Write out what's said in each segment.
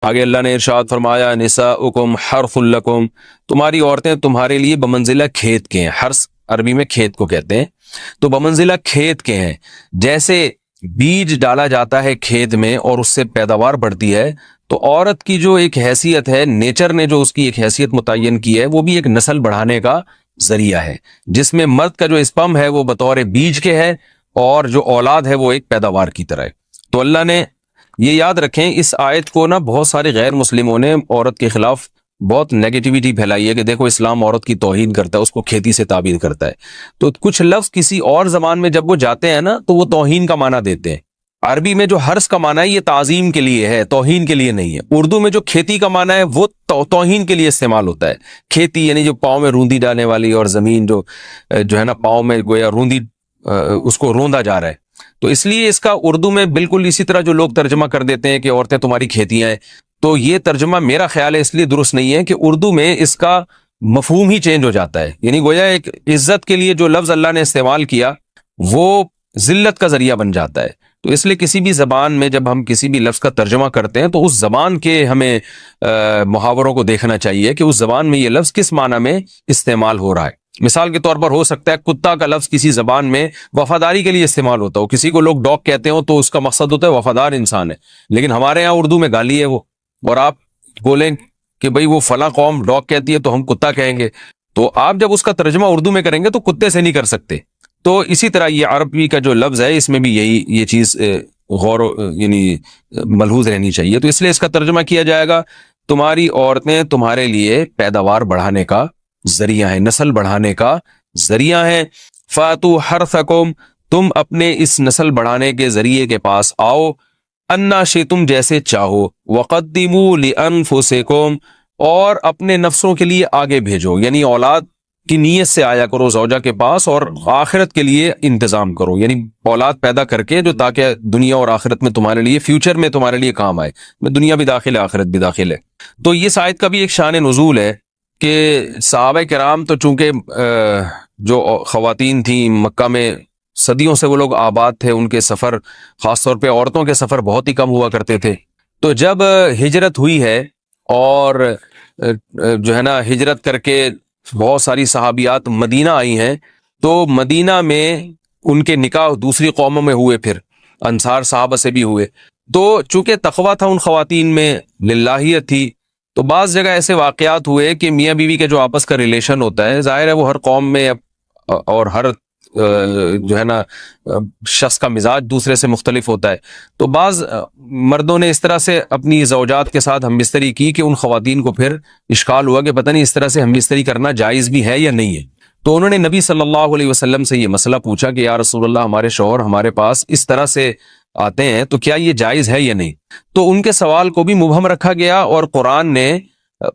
آگے اللہ نے ارشاد فرمایا نساؤکم حرث لکم، تمہاری عورتیں تمہارے لیے بمنزلہ کھیت کے ہیں۔ حرث عربی میں کھیت کو کہتے ہیں، تو بمنزلہ کھیت کے ہیں۔ جیسے بیج ڈالا جاتا ہے کھیت میں اور اس سے پیداوار بڑھتی ہے، تو عورت کی جو ایک حیثیت ہے، نیچر نے جو اس کی ایک حیثیت متعین کی ہے، وہ بھی ایک نسل بڑھانے کا ذریعہ ہے، جس میں مرد کا جو اسپم ہے وہ بطور بیج کے ہے اور جو اولاد ہے وہ ایک پیداوار کی طرح ہے۔ تو اللہ نے یہ یاد رکھیں، اس آیت کو نا بہت سارے غیر مسلموں نے عورت کے خلاف بہت نیگیٹیوٹی پھیلائی ہے کہ دیکھو اسلام عورت کی توہین کرتا ہے، اس کو کھیتی سے تعبیر کرتا ہے۔ تو کچھ لفظ کسی اور زبان میں جب وہ جاتے ہیں نا تو وہ توہین کا معنی دیتے ہیں۔ عربی میں جو حرث کا معنی ہے یہ تعظیم کے لیے ہے، توہین کے لیے نہیں ہے۔ اردو میں جو کھیتی کا معنی ہے وہ توہین کے لیے استعمال ہوتا ہے۔ کھیتی یعنی جو پاؤں میں روندی ڈالنے والی، اور زمین جو ہے نا پاؤں میں گویا روندی، اس کو روندا جا رہا ہے، تو اس لیے اس کا اردو میں بالکل اسی طرح جو لوگ ترجمہ کر دیتے ہیں کہ عورتیں تمہاری کھیتیاں ہیں، تو یہ ترجمہ میرا خیال ہے اس لیے درست نہیں ہے کہ اردو میں اس کا مفہوم ہی چینج ہو جاتا ہے۔ یعنی گویا ایک عزت کے لیے جو لفظ اللہ نے استعمال کیا وہ ذلت کا ذریعہ بن جاتا ہے۔ تو اس لیے کسی بھی زبان میں جب ہم کسی بھی لفظ کا ترجمہ کرتے ہیں تو اس زبان کے ہمیں محاوروں کو دیکھنا چاہیے کہ اس زبان میں یہ لفظ کس معنی میں استعمال ہو رہا ہے۔ مثال کے طور پر ہو سکتا ہے کتا کا لفظ کسی زبان میں وفاداری کے لیے استعمال ہوتا ہو، کسی کو لوگ ڈاگ کہتے ہوں تو اس کا مقصد ہوتا ہے وفادار انسان ہے، لیکن ہمارے ہاں اردو میں گالی ہے وہ، اور آپ بولیں کہ بھئی وہ فلاں قوم ڈاگ کہتی ہے تو ہم کتا کہیں گے، تو آپ جب اس کا ترجمہ اردو میں کریں گے تو کتے سے نہیں کر سکتے۔ تو اسی طرح یہ عربی کا جو لفظ ہے اس میں بھی یہ چیز غور یعنی ملحوظ رہنی چاہیے۔ تو اس لیے اس کا ترجمہ کیا جائے گا تمہاری عورتیں تمہارے لیے پیداوار بڑھانے کا ذریعہ ہیں، نسل بڑھانے کا ذریعہ ہیں۔ فاتو حرثکم، تم اپنے اس نسل بڑھانے کے ذریعے کے پاس آؤ، انا شئتم، جیسے چاہو، وقدموا لانفسکم، اور اپنے نفسوں کے لیے آگے بھیجو، یعنی اولاد کی نیت سے آیا کرو زوجہ کے پاس، اور آخرت کے لیے انتظام کرو، یعنی اولاد پیدا کر کے جو تاکہ دنیا اور آخرت میں تمہارے لیے، فیوچر میں تمہارے لیے کام آئے، میں دنیا بھی داخل ہے آخرت بھی داخل ہے۔ تو یہ آیت کا بھی ایک شان نزول ہے کہ صحابہ کرام تو چونکہ جو خواتین تھیں مکہ میں صدیوں سے وہ لوگ آباد تھے، ان کے سفر خاص طور پہ عورتوں کے سفر بہت ہی کم ہوا کرتے تھے۔ تو جب ہجرت ہوئی ہے اور جو ہے نا ہجرت کر کے بہت ساری صحابیات مدینہ آئی ہیں، تو مدینہ میں ان کے نکاح دوسری قوموں میں ہوئے، پھر انصار صحابہ سے بھی ہوئے۔ تو چونکہ تقویٰ تھا ان خواتین میں، للہیت تھی، تو بعض جگہ ایسے واقعات ہوئے کہ میاں بیوی کے جو آپس کا ریلیشن ہوتا ہے، ظاہر ہے وہ ہر قوم میں اور ہر جو ہے نا شخص کا مزاج دوسرے سے مختلف ہوتا ہے، تو بعض مردوں نے اس طرح سے اپنی زوجات کے ساتھ ہم بستری کی کہ ان خواتین کو پھر اشکال ہوا کہ پتہ نہیں اس طرح سے ہم بستری کرنا جائز بھی ہے یا نہیں ہے۔ تو انہوں نے نبی صلی اللہ علیہ وسلم سے یہ مسئلہ پوچھا کہ یا رسول اللہ، ہمارے شوہر ہمارے پاس اس طرح سے آتے ہیں تو کیا یہ جائز ہے یا نہیں؟ تو ان کے سوال کو بھی مبہم رکھا گیا، اور قرآن نے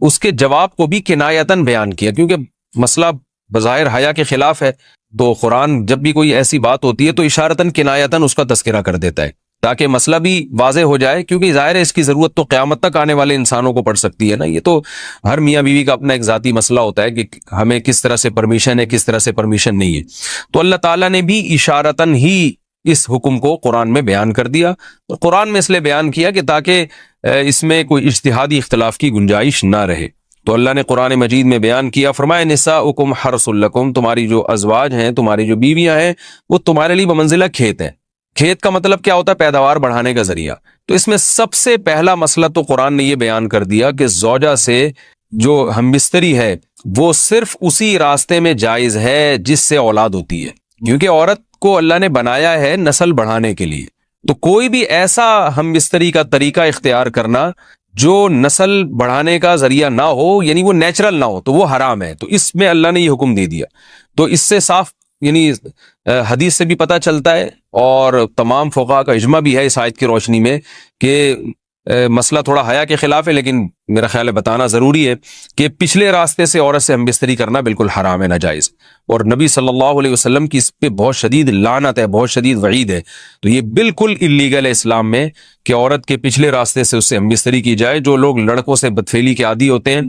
اس کے جواب کو بھی کنایتاً بیان کیا، کیونکہ مسئلہ بظاہر حیا کے خلاف ہے، تو قرآن جب بھی کوئی ایسی بات ہوتی ہے تو اشارتاً کنایتاً اس کا تذکرہ کر دیتا ہے تاکہ مسئلہ بھی واضح ہو جائے، کیونکہ ظاہر ہے اس کی ضرورت تو قیامت تک آنے والے انسانوں کو پڑ سکتی ہے نا۔ یہ تو ہر میاں بیوی کا اپنا ایک ذاتی مسئلہ ہوتا ہے کہ ہمیں کس طرح سے پرمیشن ہے، کس طرح سے پرمیشن نہیں ہے۔ تو اللہ تعالیٰ نے بھی اشارتاً ہی اس حکم کو قرآن میں بیان کر دیا، اور قرآن میں اس لیے بیان کیا کہ تاکہ اس میں کوئی اجتہادی اختلاف کی گنجائش نہ رہے۔ تو اللہ نے قرآن مجید میں بیان کیا، فرمایا نساؤکم حرث لکم، تمہاری جو ازواج ہیں، تمہاری جو بیویاں ہیں، وہ تمہارے لیے بمنزلہ کھیت ہیں۔ کھیت کا مطلب کیا ہوتا ہے؟ پیداوار بڑھانے کا ذریعہ۔ تو اس میں سب سے پہلا مسئلہ تو قرآن نے یہ بیان کر دیا کہ زوجہ سے جو ہم بستری ہے وہ صرف اسی راستے میں جائز ہے جس سے اولاد ہوتی ہے، کیونکہ عورت کو اللہ نے بنایا ہے نسل بڑھانے کے لیے۔ تو کوئی بھی ایسا ہم بستری کا طریقہ اختیار کرنا جو نسل بڑھانے کا ذریعہ نہ ہو، یعنی وہ نیچرل نہ ہو، تو وہ حرام ہے۔ تو اس میں اللہ نے یہ حکم دے دیا۔ تو اس سے صاف یعنی حدیث سے بھی پتہ چلتا ہے، اور تمام فقہاء کا اجماع بھی ہے اس آیت کی روشنی میں کہ مسئلہ تھوڑا حیا کے خلاف ہے، لیکن میرا خیال ہے بتانا ضروری ہے کہ پچھلے راستے سے عورت سے ہم بستری کرنا بالکل حرام ہے، ناجائز۔ اور نبی صلی اللہ علیہ وسلم کی اس پہ بہت شدید لعنت ہے، بہت شدید وعید ہے۔ تو یہ بالکل اللیگل ہے اسلام میں کہ عورت کے پچھلے راستے سے اس سے ہم بستری کی جائے۔ جو لوگ لڑکوں سے بدفعلی کے عادی ہوتے ہیں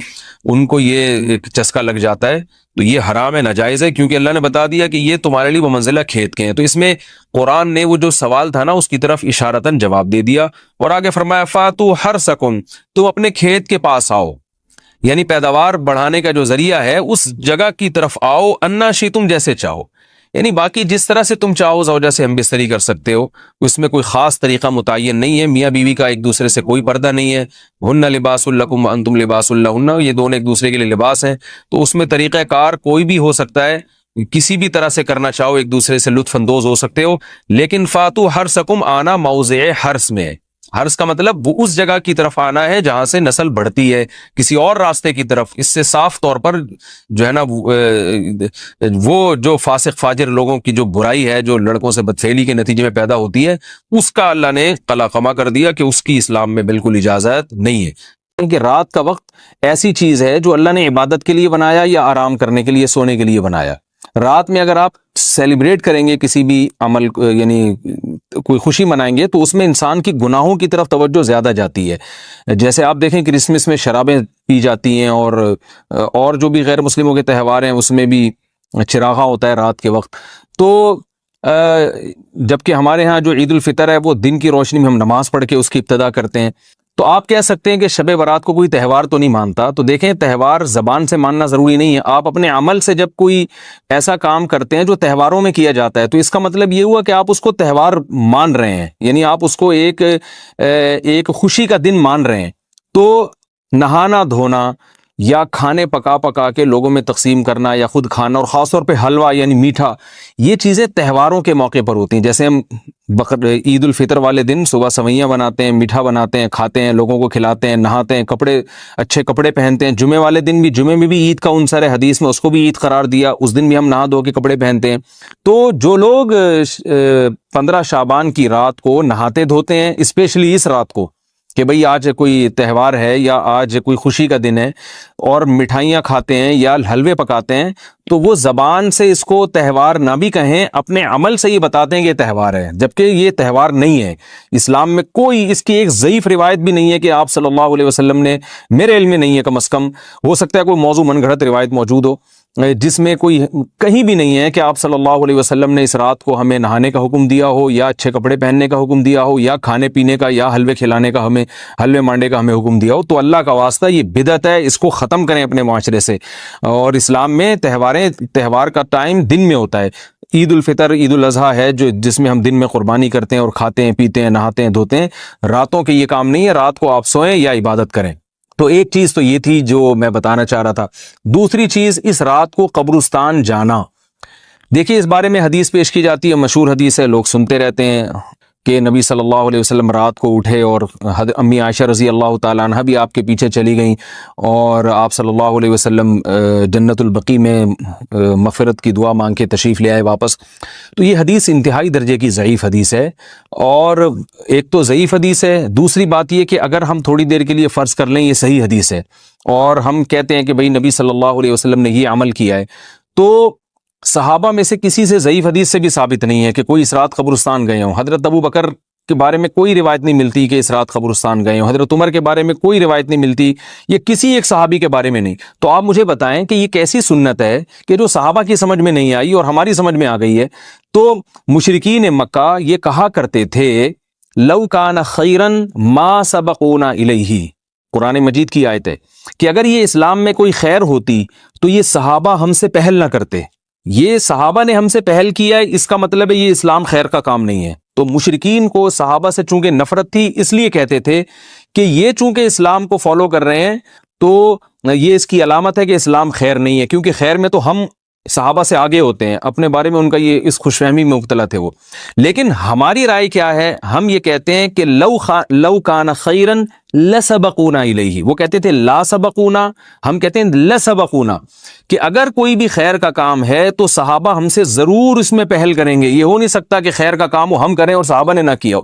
ان کو یہ ایک چسکا لگ جاتا ہے، تو یہ حرام ہے، ناجائز ہے، کیونکہ اللہ نے بتا دیا کہ یہ تمہارے لیے بمنزلہ کھیت کے ہیں۔ تو اس میں قرآن نے وہ جو سوال تھا نا اس کی طرف اشارتاً جواب دے دیا، اور آگے فرمایا فاتو حرثکم، تم اپنے کھیت کے پاس آؤ، یعنی پیداوار بڑھانے کا جو ذریعہ ہے اس جگہ کی طرف آؤ، انا شئتم، جیسے چاہو، یعنی باقی جس طرح سے تم چاہو زوجہ سے ہم بستری کر سکتے ہو، اس میں کوئی خاص طریقہ متعین نہیں ہے۔ میاں بیوی کا ایک دوسرے سے کوئی پردہ نہیں ہے، ہن لباس لکم وانتم لباس لہن، یہ دونوں ایک دوسرے کے لیے لباس ہیں، تو اس میں طریقہ کار کوئی بھی ہو سکتا ہے، کسی بھی طرح سے کرنا چاہو ایک دوسرے سے لطف اندوز ہو سکتے ہو، لیکن فاتو حرثکم، آنا موضع حرث میں ہے۔ حرث کا مطلب وہ اس جگہ کی طرف آنا ہے جہاں سے نسل بڑھتی ہے، کسی اور راستے کی طرف۔ اس سے صاف طور پر جو ہے نا وہ جو فاسق فاجر لوگوں کی جو برائی ہے، جو لڑکوں سے بدفعلی کے نتیجے میں پیدا ہوتی ہے، اس کا اللہ نے قلعہ کر دیا کہ اس کی اسلام میں بالکل اجازت نہیں ہے۔ کہ رات کا وقت ایسی چیز ہے جو اللہ نے عبادت کے لیے بنایا یا آرام کرنے کے لیے، سونے کے لیے بنایا۔ رات میں اگر آپ سیلیبریٹ کریں گے کسی بھی عمل، یعنی کوئی خوشی منائیں گے، تو اس میں انسان کی گناہوں کی طرف توجہ زیادہ جاتی ہے۔ جیسے آپ دیکھیں کرسمس میں شرابیں پی جاتی ہیں، اور جو بھی غیر مسلموں کے تہوار ہیں اس میں بھی چراغاں ہوتا ہے رات کے وقت۔ تو جبکہ ہمارے ہاں جو عید الفطر ہے وہ دن کی روشنی میں ہم نماز پڑھ کے اس کی ابتدا کرتے ہیں۔ تو آپ کہہ سکتے ہیں کہ شب برات کو کوئی تہوار تو نہیں مانتا، تو دیکھیں تہوار زبان سے ماننا ضروری نہیں ہے، آپ اپنے عمل سے جب کوئی ایسا کام کرتے ہیں جو تہواروں میں کیا جاتا ہے، تو اس کا مطلب یہ ہوا کہ آپ اس کو تہوار مان رہے ہیں، یعنی آپ اس کو ایک خوشی کا دن مان رہے ہیں۔ تو نہانا دھونا یا کھانے پکا کے لوگوں میں تقسیم کرنا یا خود کھانا، اور خاص طور پہ حلوہ یعنی میٹھا، یہ چیزیں تہواروں کے موقع پر ہوتی ہیں۔ جیسے ہم عید الفطر والے دن صبح سوئیاں بناتے ہیں، میٹھا بناتے ہیں، کھاتے ہیں، لوگوں کو کھلاتے ہیں، نہاتے ہیں، اچھے کپڑے پہنتے ہیں۔ جمعے والے دن بھی، جمعے میں بھی عید کا عنصر ہے، حدیث میں اس کو بھی عید قرار دیا، اس دن بھی ہم نہا دھو کے کپڑے پہنتے ہیں۔ تو جو لوگ 15 شعبان کی رات کو نہاتے دھوتے ہیں، اسپیشلی اس رات کو کہ بھئی آج کوئی تہوار ہے یا آج کوئی خوشی کا دن ہے، اور مٹھائیاں کھاتے ہیں یا حلوے پکاتے ہیں، تو وہ زبان سے اس کو تہوار نہ بھی کہیں، اپنے عمل سے یہ بتاتے ہیں کہ یہ تہوار ہے، جبکہ یہ تہوار نہیں ہے۔ اسلام میں کوئی اس کی ایک ضعیف روایت بھی نہیں ہے کہ آپ صلی اللہ علیہ وسلم نے، میرے علم میں نہیں ہے، کم از کم ہو سکتا ہے کوئی موضوع من گھڑت روایت موجود ہو جس میں کوئی کہیں بھی نہیں ہے کہ آپ صلی اللہ علیہ وسلم نے اس رات کو ہمیں نہانے کا حکم دیا ہو، یا اچھے کپڑے پہننے کا حکم دیا ہو، یا کھانے پینے کا یا حلوے کھلانے کا، ہمیں حلوے مانڈے کا ہمیں حکم دیا ہو۔ تو اللہ کا واسطہ یہ بدعت ہے، اس کو ختم کریں اپنے معاشرے سے۔ اور اسلام میں تہوار کا ٹائم دن میں ہوتا ہے۔ عید الفطر، عید الاضحیٰ ہے جس میں ہم دن میں قربانی کرتے ہیں اور کھاتے ہیں، پیتے ہیں، نہاتے ہیں، دھوتے ہیں۔ راتوں کے یہ کام نہیں ہے، رات کو آپ سوئیں یا عبادت کریں۔ تو ایک چیز تو یہ تھی جو میں بتانا چاہ رہا تھا۔ دوسری چیز، اس رات کو قبرستان جانا۔ دیکھیے اس بارے میں حدیث پیش کی جاتی ہے، مشہور حدیث ہے، لوگ سنتے رہتے ہیں کہ نبی صلی اللہ علیہ وسلم رات کو اٹھے، اور امی عائشہ رضی اللہ تعالیٰ عنہ بھی آپ کے پیچھے چلی گئیں، اور آپ صلی اللہ علیہ وسلم جنت البقیع میں مغفرت کی دعا مانگ کے تشریف لے آئے واپس۔ تو یہ حدیث انتہائی درجے کی ضعیف حدیث ہے، اور ایک تو ضعیف حدیث ہے، دوسری بات یہ کہ اگر ہم تھوڑی دیر کے لیے فرض کر لیں یہ صحیح حدیث ہے، اور ہم کہتے ہیں کہ بھئی نبی صلی اللہ علیہ وسلم نے یہ عمل کیا ہے، تو صحابہ میں سے کسی سے ضعیف حدیث سے بھی ثابت نہیں ہے کہ کوئی اس رات قبرستان گئے ہوں۔ حضرت ابو بکر کے بارے میں کوئی روایت نہیں ملتی کہ اس رات قبرستان گئے ہوں، حضرت عمر کے بارے میں کوئی روایت نہیں ملتی، یہ کسی ایک صحابی کے بارے میں نہیں۔ تو آپ مجھے بتائیں کہ یہ کیسی سنت ہے کہ جو صحابہ کی سمجھ میں نہیں آئی اور ہماری سمجھ میں آ گئی ہے؟ تو مشرکین مکہ یہ کہا کرتے تھے لو کان خیرا ما سبقونا الیہ، قرآن مجید کی آیت ہے کہ اگر یہ اسلام میں کوئی خیر ہوتی تو یہ صحابہ ہم سے پہل نہ کرتے، یہ صحابہ نے ہم سے پہل کیا ہے، اس کا مطلب ہے یہ اسلام خیر کا کام نہیں ہے۔ تو مشرکین کو صحابہ سے چونکہ نفرت تھی، اس لیے کہتے تھے کہ یہ چونکہ اسلام کو فالو کر رہے ہیں تو یہ اس کی علامت ہے کہ اسلام خیر نہیں ہے، کیونکہ خیر میں تو ہم صحابہ سے آگے ہوتے ہیں، اپنے بارے میں ان کا یہ اس خوش فہمی میں مبتلا تھے وہ۔ لیکن ہماری رائے کیا ہے؟ ہم یہ کہتے ہیں کہ لو کان خیرا لسبقونا الیہ، وہ کہتے تھے لا سبقونا، ہم کہتے ہیں لسبقونا، کہ اگر کوئی بھی خیر کا کام ہے تو صحابہ ہم سے ضرور اس میں پہل کریں گے، یہ ہو نہیں سکتا کہ خیر کا کام ہم کریں اور صحابہ نے نہ کیا ہو۔